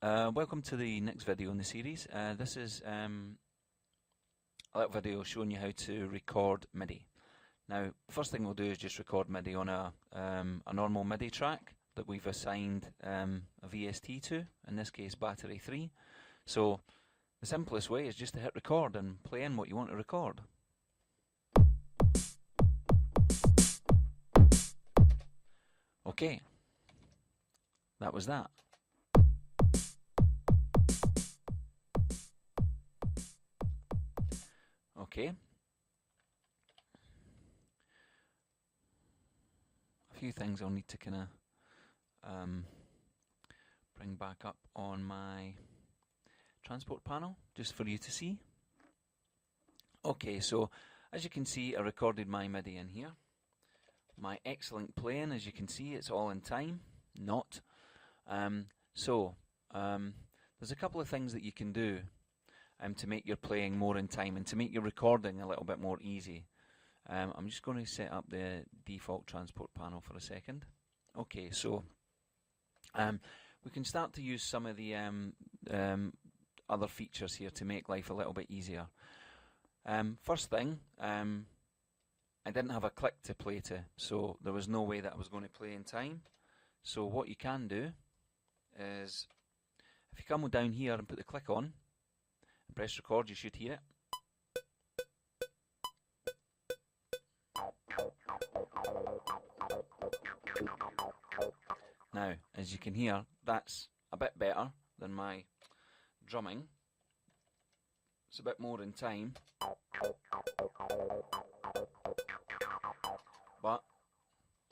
Welcome to the next video in the series. This is a little video showing you how to record MIDI. Now, first thing we'll do is just record MIDI on a normal MIDI track that we've assigned a VST to, in this case battery 3. So the simplest way is just to hit record and play in what you want to record. Okay, that was that. Okay. A few things I'll need to kind of bring back up on my transport panel just for you to see. Okay, so as you can see, I recorded my MIDI in here. My excellent playing, as you can see, it's all in time. Not. There's a couple of things that you can do to make your playing more in time and to make your recording a little bit more easy. I'm just going to set up the default transport panel for a second. Okay, so we can start to use some of the other features here to make life a little bit easier. First thing, I didn't have a click to play to, so there was no way that I was going to play in time. So what you can do is, if you come down here and put the click on, press record, you should hear it. Now, as you can hear, that's a bit better than my drumming. It's a bit more in time, but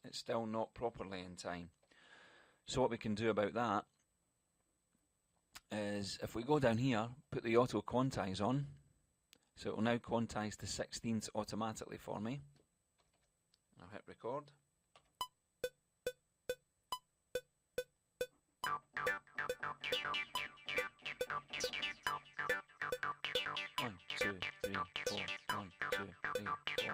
it's still not properly in time. So what we can do about that is, if we go down here, put the auto quantize on, so it will now quantize to 16ths automatically for me. I'll hit record. One, two, three, four. 1, 2, 3, 4.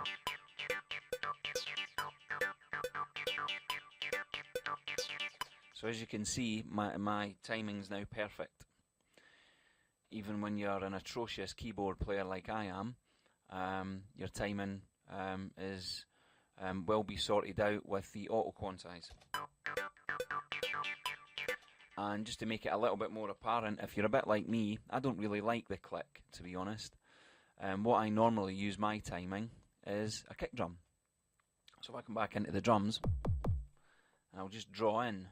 So as you can see, my timing's now perfect. Even when you're an atrocious keyboard player like I am, your timing will be sorted out with the auto quantize. And just to make it a little bit more apparent, if you're a bit like me, I don't really like the click, to be honest. What I normally use my timing is a kick drum. So if I come back into the drums, I'll just draw in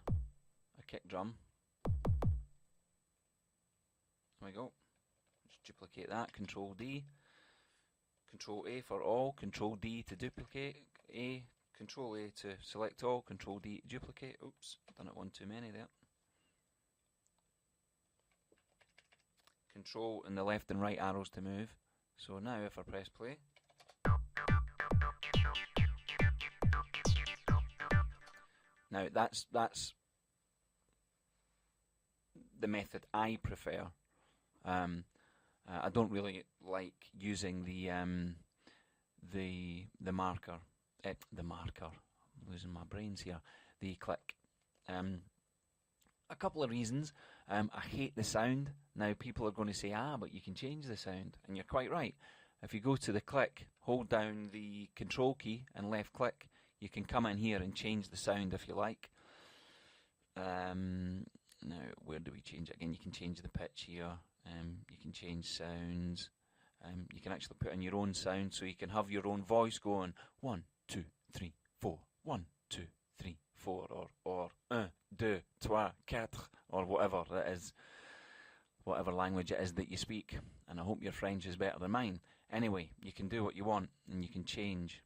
a kick drum. There we go. Just duplicate that. Control D. Control A for all. Control D to duplicate. A. Control A to select all. Control D to duplicate. Oops, done it one too many there. Control and the left and right arrows to move. So now if I press play, now that's the method I prefer. I don't really like using the marker. The marker. I'm losing my brains here. The click. A couple of reasons. I hate the sound. Now people are going to say, but you can change the sound, and you're quite right. If you go to the click, hold down the control key and left click, you can come in here and change the sound if you like. Now, where do we change it? Again, you can change the pitch here. You can change sounds. You can actually put in your own sound, so you can have your own voice going 1, 2, 3, 4. 1, 2, 3, 4, or 1, 2, 3, 4, or whatever that is, whatever language it is that you speak. And I hope your French is better than mine. Anyway, you can do what you want, and you can change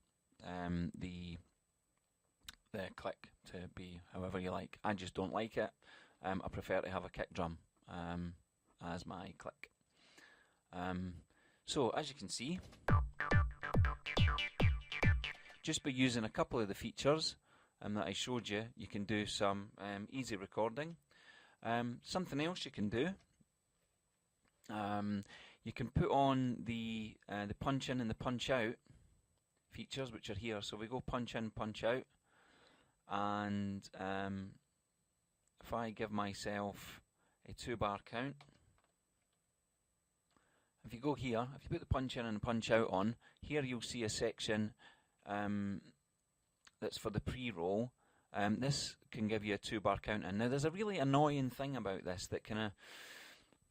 the click to be however you like. I just don't like it. I prefer to have a kick drum as my click. So as you can see, just by using a couple of the features that I showed you, you can do some easy recording. Something else you can do, you can put on the punch in and the punch out features, which are here. So we go punch in, punch out, and if I give myself a 2-bar count. If you go here, if you put the punch in and punch out on, here you'll see a section that's for the pre-roll. This can give you a 2-bar count in. Now there's a really annoying thing about this that kind of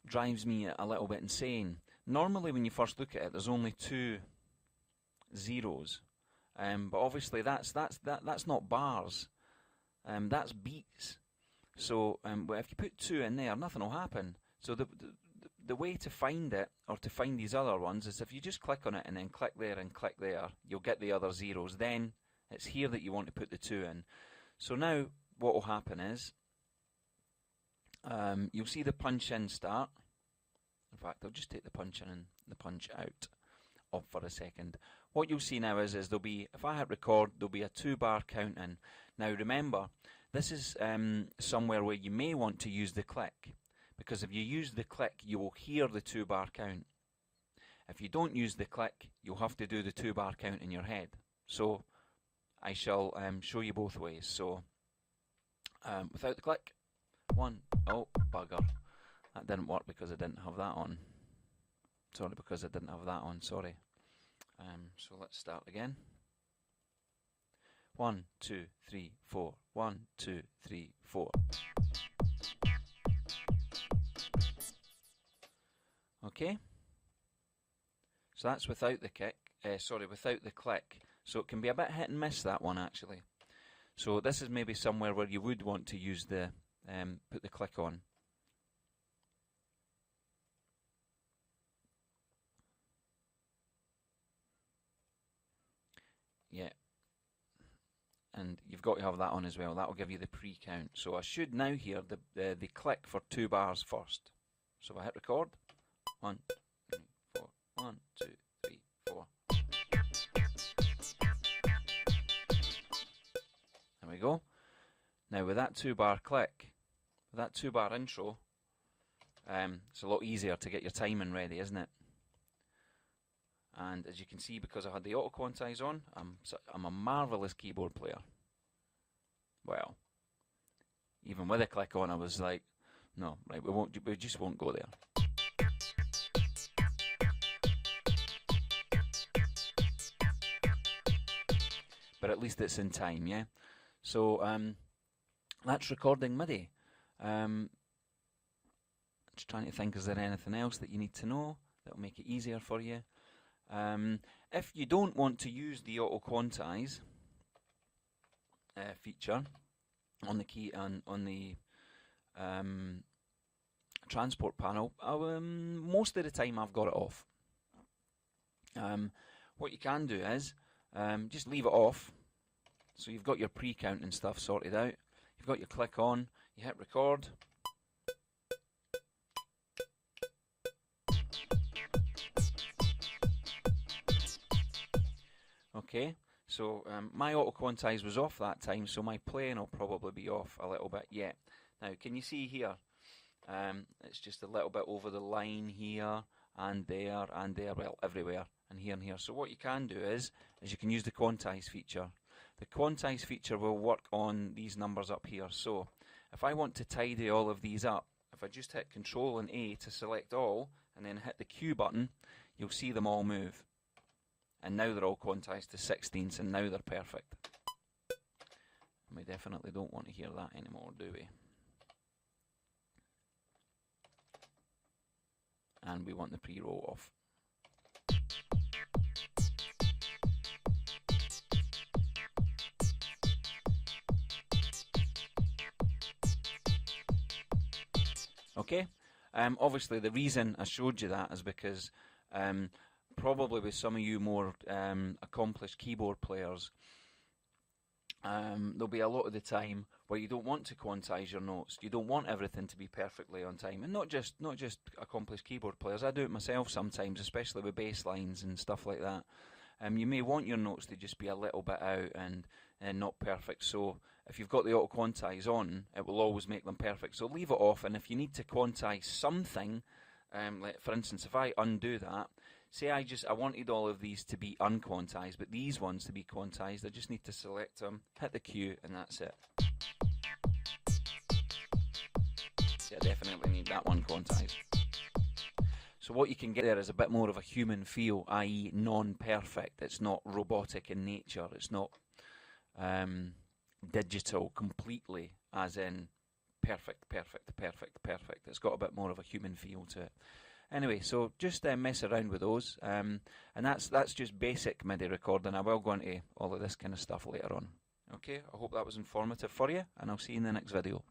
drives me a little bit insane. Normally when you first look at it, there's only 2 zeros, but obviously that's not bars, that's beats. So but if you put 2 in there, nothing will happen. So the way to find it, or to find these other ones, is if you just click on it and then click there and click there, you'll get the other zeros. Then it's here that you want to put the 2 in. So now what will happen is you'll see the punch in start. In fact, I'll just take the punch in and the punch out off for a second. What you'll see now is there'll be, if I hit record, there'll be a 2-bar count in. Now remember, this is somewhere where you may want to use the click, because if you use the click, you will hear the 2-bar count. If you don't use the click, you'll have to do the 2-bar count in your head. So I shall show you both ways. So without the click, 1, oh bugger, that didn't work because I didn't have that on. Sorry, because I didn't have that on, sorry. So let's start again. 1, 2, 3, 4. 1, 2, 3, 4. Okay. So that's without the kick. Without the click. So it can be a bit hit and miss, that one actually. So this is maybe somewhere where you would want to use the put the click on. Yeah. And you've got to have that on as well. That will give you the pre-count. So I should now hear the click for 2 bars first. So if I hit record, 1, 2, 3, 4. 1, 2, 3, 4. There we go. Now with that 2-bar click, with that 2-bar intro, it's a lot easier to get your timing ready, isn't it? And as you can see, because I had the auto quantize on, I'm a marvellous keyboard player. Well, even with a click on, I was like, no, right, we just won't go there. But at least it's in time, yeah? So that's recording MIDI. Just trying to think, is there anything else that you need to know that will make it easier for you? If you don't want to use the auto quantize feature on the key and on the transport panel, most of the time I've got it off. What you can do is just leave it off. So you've got your pre-count and stuff sorted out. You've got your click on. You hit record. Okay, so my auto quantize was off that time, so my playing will probably be off a little bit yet. Now, can you see here? It's just a little bit over the line here, and there, well, everywhere, and here and here. So what you can do is you can use the quantize feature. The quantize feature will work on these numbers up here. So if I want to tidy all of these up, if I just hit Control and A to select all, and then hit the Q button, you'll see them all move. And now they're all quantized to 16ths, and now they're perfect. And we definitely don't want to hear that anymore, do we? And we want the pre-roll off. Okay, obviously the reason I showed you that is because probably with some of you more accomplished keyboard players, there'll be a lot of the time where you don't want to quantize your notes. You don't want everything to be perfectly on time, and not just accomplished keyboard players. I do it myself sometimes, especially with bass lines and stuff like that. You may want your notes to just be a little bit out and not perfect. So if you've got the auto quantize on, it will always make them perfect. So leave it off, and if you need to quantize something, like for instance, if I undo that, say I wanted all of these to be unquantized, but these ones to be quantized, I just need to select them, hit the Q, and that's it. I definitely need that one quantized. So what you can get there is a bit more of a human feel, i.e. non-perfect. It's not robotic in nature. It's not digital completely, as in perfect, perfect, perfect, perfect. It's got a bit more of a human feel to it. Anyway, so just mess around with those, and that's just basic MIDI recording. I will go into all of this kind of stuff later on. Okay, I hope that was informative for you, and I'll see you in the next video.